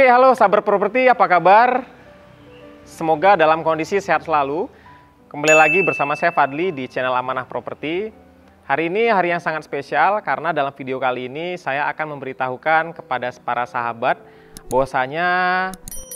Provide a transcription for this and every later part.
Oke, halo sahabat properti, apa kabar? Semoga dalam kondisi sehat selalu. Kembali lagi bersama saya Fadli di channel Amanah Properti. Hari ini hari yang sangat spesial karena dalam video kali ini saya akan memberitahukan kepada para sahabat bahwasanya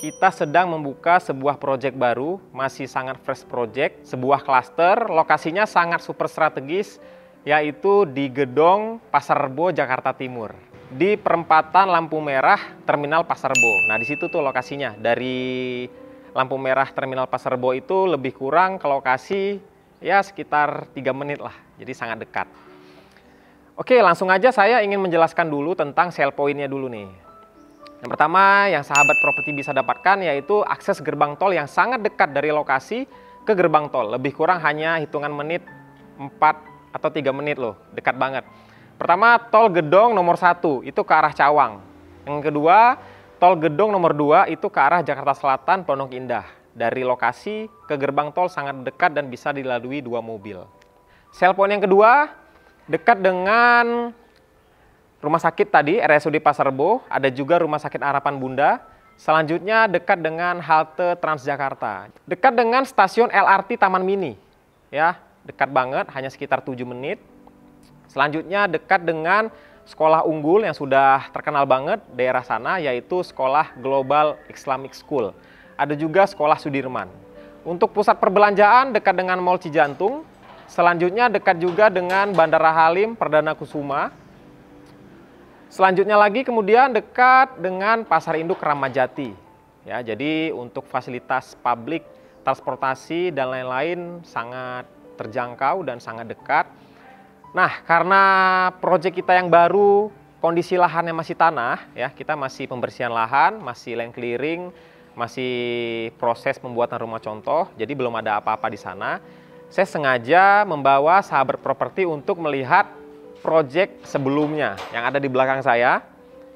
kita sedang membuka sebuah proyek baru, masih sangat fresh project, sebuah klaster, lokasinya sangat super strategis, yaitu di Gedong Pasar Rebo, Jakarta Timur. Di perempatan lampu merah Terminal Pasar Rebo. Nah, di situ tuh lokasinya. Dari lampu merah Terminal Pasar Rebo itu lebih kurang ke lokasi ya sekitar 3 menit lah. Jadi sangat dekat. Oke, langsung aja saya ingin menjelaskan dulu tentang sell point-nya dulu nih. Yang pertama yang sahabat properti bisa dapatkan yaitu akses gerbang tol yang sangat dekat dari lokasi ke gerbang tol. Lebih kurang hanya hitungan menit 4 atau 3 menit loh, dekat banget. Pertama, tol Gedong nomor 1 itu ke arah Cawang. Yang kedua, tol Gedong nomor 2 itu ke arah Jakarta Selatan, Pondok Indah. Dari lokasi ke gerbang tol sangat dekat dan bisa dilalui 2 mobil. Sell point yang kedua, dekat dengan rumah sakit tadi, RSUD Pasar Rebo, ada juga rumah sakit Harapan Bunda. Selanjutnya dekat dengan halte Transjakarta. Dekat dengan stasiun LRT Taman Mini. Ya, dekat banget, hanya sekitar 7 menit. Selanjutnya dekat dengan sekolah unggul yang sudah terkenal banget daerah sana, yaitu Sekolah Global Islamic School. Ada juga Sekolah Sudirman. Untuk pusat perbelanjaan dekat dengan Mall Cijantung. Selanjutnya dekat juga dengan Bandara Halim Perdana Kusuma. Selanjutnya lagi kemudian dekat dengan Pasar Induk Ramadjati. Ya, jadi untuk fasilitas publik, transportasi dan lain-lain sangat terjangkau dan sangat dekat. Nah, karena proyek kita yang baru, kondisi lahannya masih tanah, ya, kita masih pembersihan lahan, masih land clearing, masih proses pembuatan rumah contoh, jadi belum ada apa-apa di sana. Saya sengaja membawa sahabat properti untuk melihat proyek sebelumnya yang ada di belakang saya.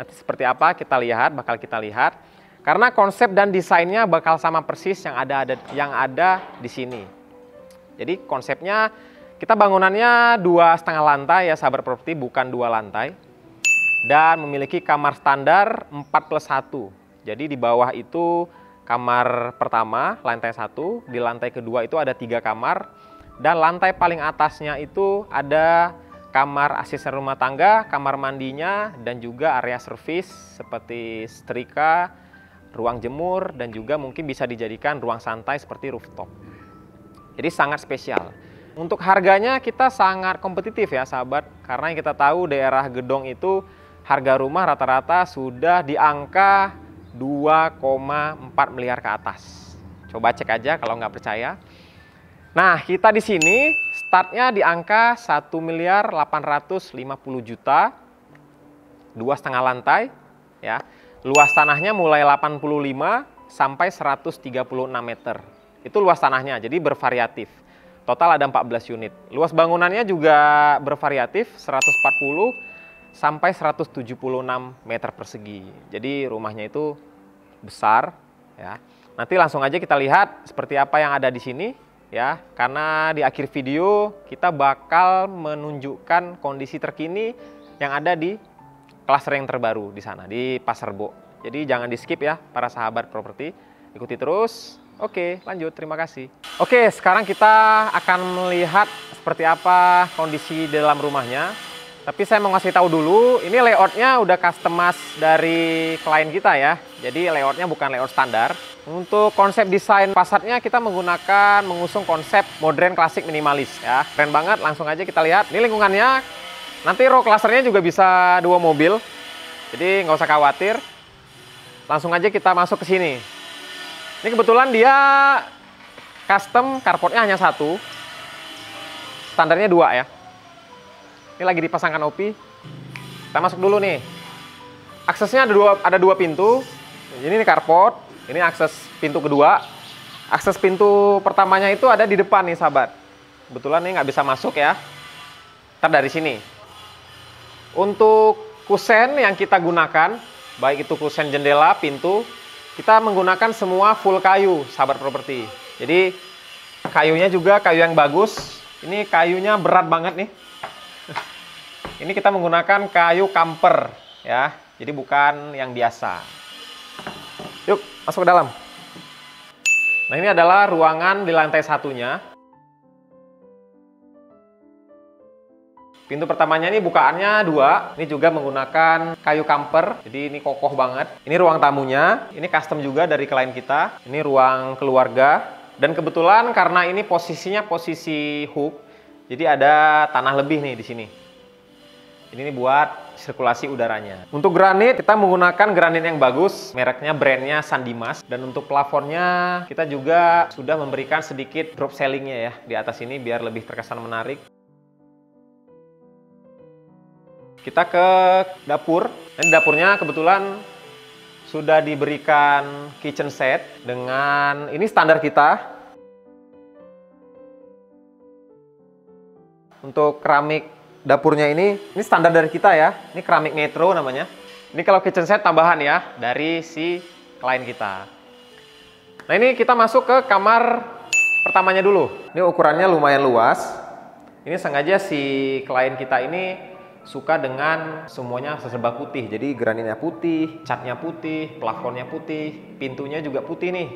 Nanti seperti apa kita lihat, bakal kita lihat. Karena konsep dan desainnya bakal sama persis yang ada di sini. Jadi konsepnya kita bangunannya 2,5 lantai ya sahabat properti, bukan 2 lantai. Dan memiliki kamar standar 4+1. Jadi di bawah itu kamar pertama, lantai 1. Di lantai kedua itu ada 3 kamar. Dan lantai paling atasnya itu ada kamar asisten rumah tangga, kamar mandinya, dan juga area servis seperti setrika, ruang jemur, dan juga mungkin bisa dijadikan ruang santai seperti rooftop. Jadi sangat spesial. Untuk harganya kita sangat kompetitif ya sahabat, karena yang kita tahu daerah Gedong itu harga rumah rata-rata sudah di angka 2,4 miliar ke atas. Coba cek aja kalau nggak percaya. Nah, kita di sini startnya di angka 1.850.000.000, 2,5 lantai ya. Luas tanahnya mulai 85 sampai 136 meter. Itu luas tanahnya, jadi bervariatif. Total ada 14 unit. Luas bangunannya juga bervariatif, 140 sampai 176 meter persegi. Jadi rumahnya itu besar ya. Nanti langsung aja kita lihat seperti apa yang ada di sini ya. Karena di akhir video kita bakal menunjukkan kondisi terkini yang ada di klaster yang terbaru di sana di Pasar Rebo. Jadi jangan di-skip ya para sahabat properti. Ikuti terus. Oke, lanjut. Terima kasih. Oke, sekarang kita akan melihat seperti apa kondisi di dalam rumahnya. Tapi saya mau ngasih tahu dulu, ini layoutnya udah customize dari klien kita ya. Jadi layoutnya bukan layout standar. Untuk konsep desain fasadnya kita mengusung konsep modern klasik minimalis ya. Keren banget, langsung aja kita lihat. Ini lingkungannya, nanti row clusternya juga bisa 2 mobil. Jadi nggak usah khawatir. Langsung aja kita masuk ke sini. Ini kebetulan dia custom carportnya hanya 1, standarnya 2 ya. Ini lagi dipasangkan OP. Kita masuk dulu nih. Aksesnya ada dua pintu. Ini carport, ini akses pintu kedua. Akses pintu pertamanya itu ada di depan nih sahabat. Kebetulan nih nggak bisa masuk ya. Ntar dari sini. Untuk kusen yang kita gunakan, baik itu kusen jendela, pintu, kita menggunakan semua full kayu, sahabat properti. Jadi kayunya juga kayu yang bagus. Ini kayunya berat banget nih. Ini kita menggunakan kayu kamper ya. Jadi bukan yang biasa. Masuk ke dalam. Nah, ini adalah ruangan di lantai satunya. Pintu pertamanya ini bukaannya 2. Ini juga menggunakan kayu kamper. Jadi ini kokoh banget. Ini ruang tamunya. Ini custom juga dari klien kita. Ini ruang keluarga. Dan kebetulan karena ini posisinya posisi hook, jadi ada tanah lebih nih di sini. Ini buat sirkulasi udaranya. Untuk granit, kita menggunakan granit yang bagus. Mereknya, brandnya Sandimas. Dan untuk plafonnya, kita juga sudah memberikan sedikit drop ceiling-nya ya di atas ini biar lebih terkesan menarik. Kita ke dapur. Ini dapurnya kebetulan sudah diberikan kitchen set dengan ini standar kita. Untuk keramik dapurnya ini standar dari kita ya. Ini keramik Metro namanya. Ini kalau kitchen set tambahan ya dari si klien kita. Nah, ini kita masuk ke kamar pertamanya dulu. Ini ukurannya lumayan luas. Ini sengaja si klien kita ini suka dengan semuanya serba putih. Jadi granitnya putih, catnya putih, plafonnya putih, pintunya juga putih nih.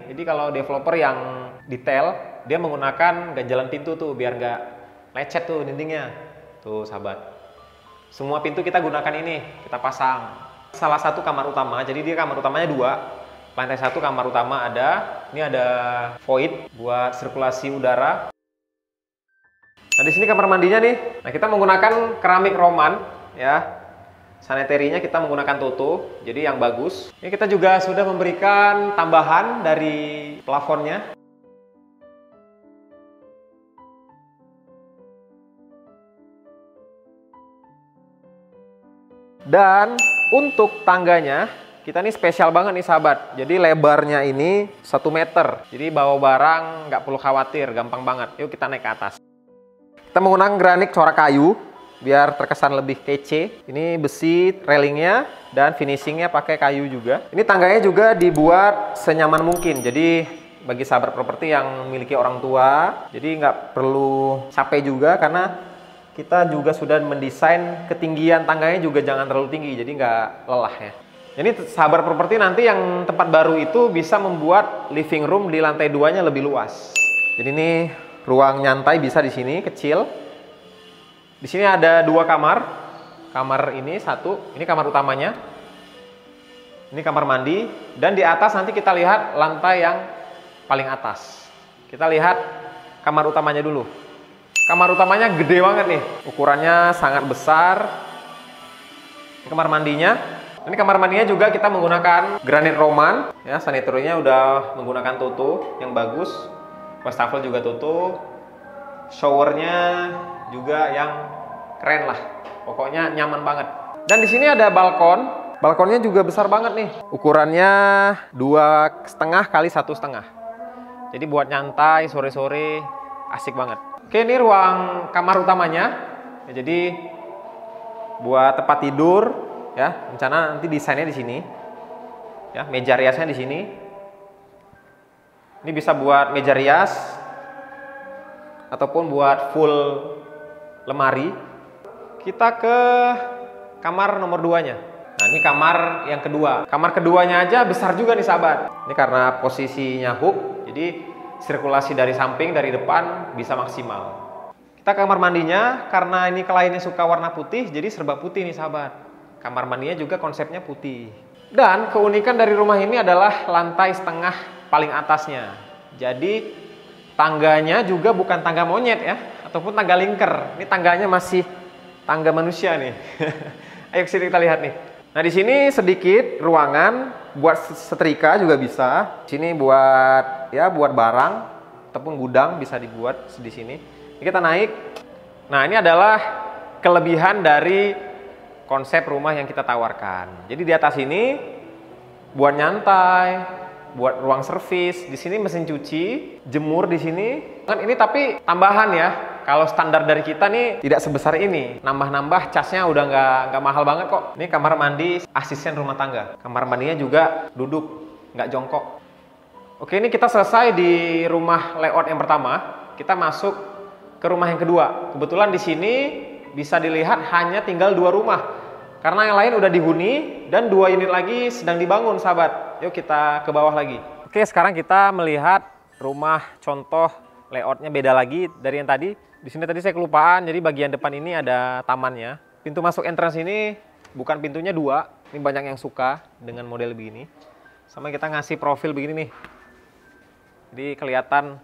Jadi kalau developer yang detail, dia menggunakan ganjalan pintu tuh biar nggak lecet tuh dindingnya. Tuh sahabat. Semua pintu kita gunakan ini, kita pasang. Salah satu kamar utama, jadi dia kamar utamanya 2. Lantai 1 kamar utama ada. Ini ada void buat sirkulasi udara. Nah, di sini kamar mandinya nih. Nah, kita menggunakan keramik Roman ya. Sanitarinya kita menggunakan Toto, jadi yang bagus. Ini kita juga sudah memberikan tambahan dari plafonnya. Dan untuk tangganya, kita ini spesial banget nih sahabat. Jadi lebarnya ini 1 meter. Jadi bawa barang nggak perlu khawatir, gampang banget. Yuk kita naik ke atas. Kita menggunakan granit corak kayu biar terkesan lebih kece. Ini besi railingnya dan finishingnya pakai kayu juga. Ini tangganya juga dibuat senyaman mungkin. Jadi bagi sahabat properti yang memiliki orang tua, jadi nggak perlu capek juga karena kita juga sudah mendesain ketinggian tangganya juga jangan terlalu tinggi. Jadi nggak lelah ya. Jadi sahabat properti nanti yang tempat baru itu bisa membuat living room di lantai 2-nya lebih luas. Jadi ini ruang nyantai bisa di sini kecil. Di sini ada 2 kamar. Kamar ini 1, ini kamar utamanya. Ini kamar mandi dan di atas nanti kita lihat lantai yang paling atas. Kita lihat kamar utamanya dulu. Kamar utamanya gede banget nih. Ukurannya sangat besar. Ini kamar mandinya. Ini kamar mandinya juga kita menggunakan granit Roman ya, sanitarinya udah menggunakan Toto yang bagus. Wastafel juga Toto, showernya juga yang keren lah, pokoknya nyaman banget. Dan di sini ada balkon, balkonnya juga besar banget nih, ukurannya 2,5 kali 1,5. Jadi buat nyantai sore-sore asik banget. Oke, ini ruang kamar utamanya, ya, jadi buat tempat tidur ya, rencana nanti desainnya di sini, ya meja riasnya di sini. Ini bisa buat meja rias ataupun buat full lemari. Kita ke kamar nomor 2-nya. Nah, ini kamar yang kedua. Kamar keduanya aja besar juga nih sahabat. Ini karena posisinya hook, jadi sirkulasi dari samping, dari depan bisa maksimal. Kita ke kamar mandinya, karena ini kliennya suka warna putih, jadi serba putih nih sahabat. Kamar mandinya juga konsepnya putih. Dan keunikan dari rumah ini adalah lantai setengah paling atasnya. Jadi tangganya juga bukan tangga monyet ya, ataupun tangga lingkar. Ini tangganya masih tangga manusia nih. Ayo kesini kita lihat nih. Nah, di sini sedikit ruangan buat setrika juga bisa. Sini buat ya buat barang ataupun gudang bisa dibuat di sini. Ini kita naik. Nah, ini adalah kelebihan dari konsep rumah yang kita tawarkan. Jadi di atas ini buat nyantai, buat ruang servis, di sini mesin cuci, jemur di sini. Kan ini tapi tambahan ya. Kalau standar dari kita nih tidak sebesar ini. Nambah-nambah casnya udah nggak mahal banget kok. Ini kamar mandi asisten rumah tangga. Kamar mandinya juga duduk, nggak jongkok. Oke, ini kita selesai di rumah layout yang pertama. Kita masuk ke rumah yang kedua. Kebetulan di sini bisa dilihat hanya tinggal 2 rumah. Karena yang lain udah dihuni dan 2 unit lagi sedang dibangun, sahabat. Yuk kita ke bawah lagi. Oke, sekarang kita melihat rumah contoh layoutnya beda lagi dari yang tadi. Di sini tadi saya kelupaan, jadi bagian depan ini ada tamannya. Pintu masuk entrance ini bukan pintunya 2. Ini banyak yang suka dengan model begini. Sama kita ngasih profil begini nih. Jadi kelihatan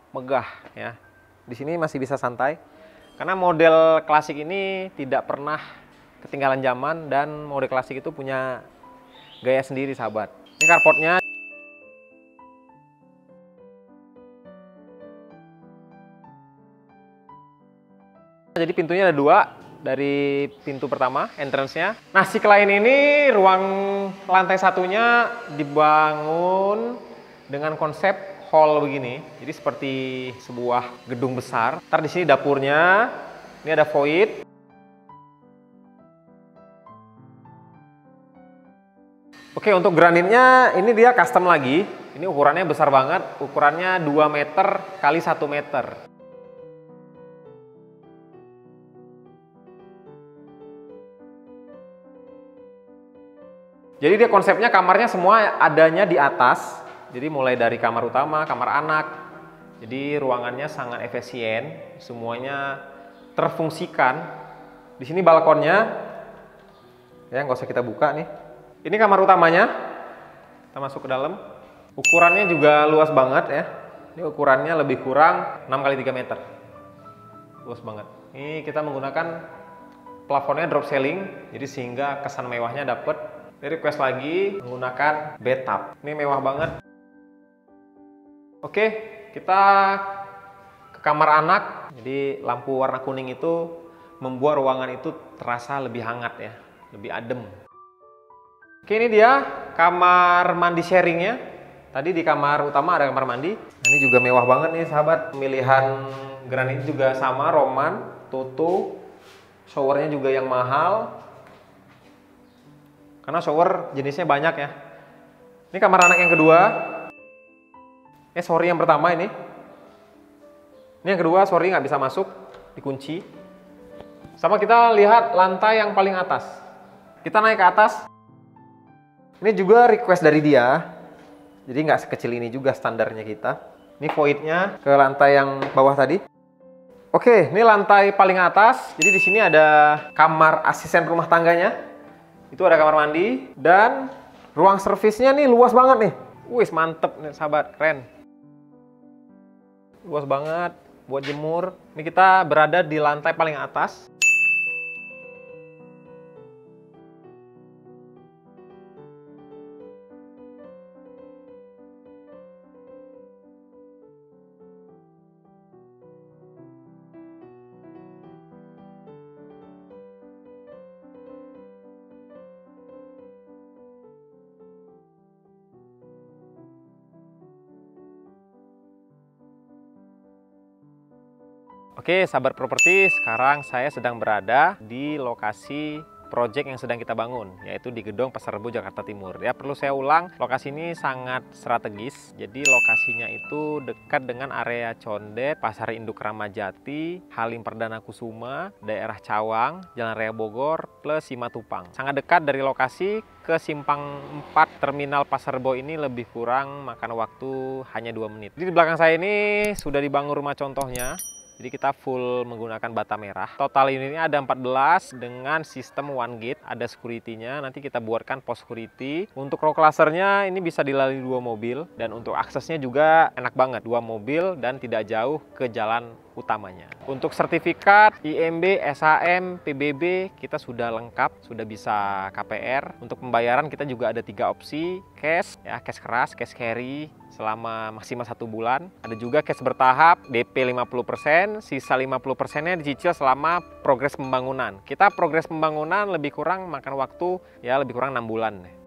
megah ya. Di sini masih bisa santai. Karena model klasik ini tidak pernah ketinggalan zaman dan model klasik itu punya gaya sendiri, sahabat. Ini carportnya. Jadi pintunya ada 2 dari pintu pertama, entrance-nya. Nah, si klien ini ruang lantai satunya dibangun dengan konsep hall begini. Jadi seperti sebuah gedung besar. Ntar di sini dapurnya. Ini ada void. Oke, untuk granitnya ini dia custom lagi. Ini ukurannya besar banget. Ukurannya 2 meter kali 1 meter. Jadi dia konsepnya kamarnya semua adanya di atas. Jadi mulai dari kamar utama, kamar anak. Jadi ruangannya sangat efisien. Semuanya terfungsikan. Di sini balkonnya. Ya, nggak usah kita buka nih. Ini kamar utamanya. Kita masuk ke dalam. Ukurannya juga luas banget ya. Ini ukurannya lebih kurang 6 kali 3 meter. Luas banget. Ini kita menggunakan plafonnya drop ceiling. Jadi sehingga kesan mewahnya dapet. Ini request lagi menggunakan bathtub. Ini mewah banget. Oke, kita ke kamar anak. Jadi lampu warna kuning itu membuat ruangan itu terasa lebih hangat ya, lebih adem. Oke, ini dia kamar mandi sharingnya. Tadi di kamar utama ada kamar mandi. Nah, ini juga mewah banget nih, sahabat. Pemilihan granit juga sama, Roman, Toto. Showernya juga yang mahal. Karena shower jenisnya banyak ya. Ini kamar anak yang kedua. Sorry yang pertama ini. Ini yang kedua, sorry nggak bisa masuk, dikunci. Sama kita lihat lantai yang paling atas. Kita naik ke atas. Ini juga request dari dia. Jadi nggak sekecil ini juga standarnya kita. Ini voidnya ke lantai yang bawah tadi. Oke, ini lantai paling atas. Jadi di sini ada kamar asisten rumah tangganya. Itu ada kamar mandi dan ruang servisnya nih luas banget nih. Wih, mantep nih sahabat, keren. Luas banget buat jemur. Ini kita berada di lantai paling atas. Oke, sahabat properti, sekarang saya sedang berada di lokasi proyek yang sedang kita bangun, yaitu di Gedong Pasar Rebo, Jakarta Timur. Ya, perlu saya ulang, lokasi ini sangat strategis. Jadi lokasinya itu dekat dengan area Condet, Pasar Induk Ramadjati, Halim Perdana Kusuma, daerah Cawang, Jalan Raya Bogor, plus Simatupang. Sangat dekat dari lokasi ke Simpang 4 Terminal Pasar Rebo ini lebih kurang makan waktu hanya 2 menit. Jadi di belakang saya ini sudah dibangun rumah contohnya. Jadi kita full menggunakan bata merah. Total unitnya ada 14 dengan sistem one gate, ada security-nya. Nanti kita buatkan post security. Untuk row clusternya ini bisa dilalui 2 mobil dan untuk aksesnya juga enak banget, 2 mobil dan tidak jauh ke jalan utamanya. Untuk sertifikat IMB, SHM, PBB kita sudah lengkap, sudah bisa KPR. Untuk pembayaran kita juga ada 3 opsi, cash, ya cash keras, cash carry selama maksimal 1 bulan. Ada juga cash bertahap, DP 50%, sisa 50%-nya dicicil selama progres pembangunan. Kita progres pembangunan lebih kurang makan waktu ya lebih kurang 6 bulan.